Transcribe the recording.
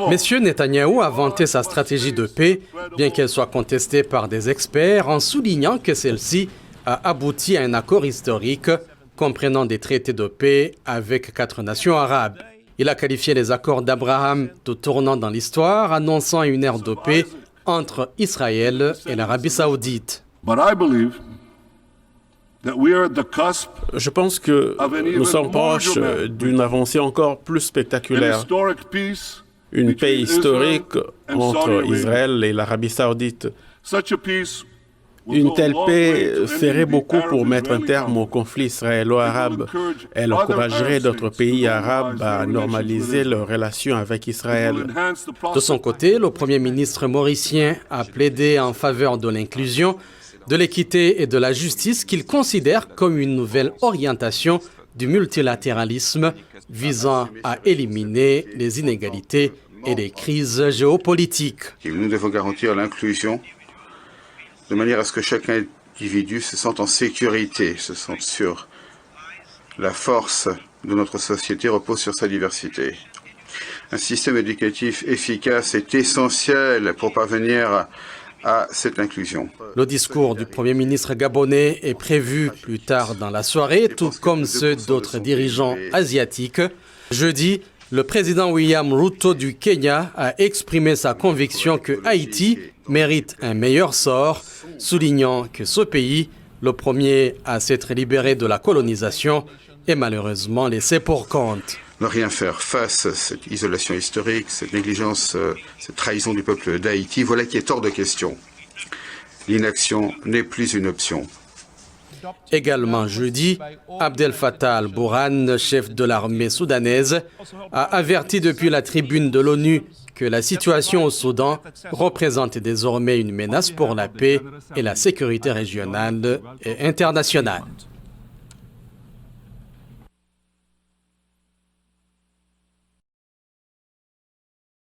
Monsieur Netanyahou a vanté sa stratégie de paix, bien qu'elle soit contestée par des experts, en soulignant que celle-ci a abouti à un accord historique comprenant des traités de paix avec 4 nations arabes. Il a qualifié les accords d'Abraham de tournant dans l'histoire, annonçant une ère de paix entre Israël et l'Arabie saoudite. Je pense que nous sommes proches d'une avancée encore plus spectaculaire, une paix historique entre Israël et l'Arabie saoudite. Une telle paix ferait beaucoup pour mettre un terme au conflit israélo-arabe. Elle encouragerait d'autres pays arabes à normaliser leurs relations avec Israël. De son côté, le Premier ministre mauricien a plaidé en faveur de l'inclusion, de l'équité et de la justice qu'il considère comme une nouvelle orientation du multilatéralisme visant à éliminer les inégalités et les crises géopolitiques. Nous devons garantir l'inclusion de manière à ce que chaque individu se sente en sécurité, se sente sûr. La force de notre société repose sur sa diversité. Un système éducatif efficace est essentiel pour parvenir à cette inclusion. Le discours du Premier ministre gabonais est prévu plus tard dans la soirée, tout comme ceux d'autres dirigeants asiatiques. Jeudi, le président William Ruto du Kenya a exprimé sa conviction que Haïti mérite un meilleur sort, soulignant que ce pays, le premier à s'être libéré de la colonisation, est malheureusement laissé pour compte. Ne rien faire face à cette isolation historique, cette négligence, cette trahison du peuple d'Haïti, voilà qui est hors de question. L'inaction n'est plus une option. Également jeudi, Abdel Fattah al-Burhan, chef de l'armée soudanaise, a averti depuis la tribune de l'ONU que la situation au Soudan représente désormais une menace pour la paix et la sécurité régionale et internationale.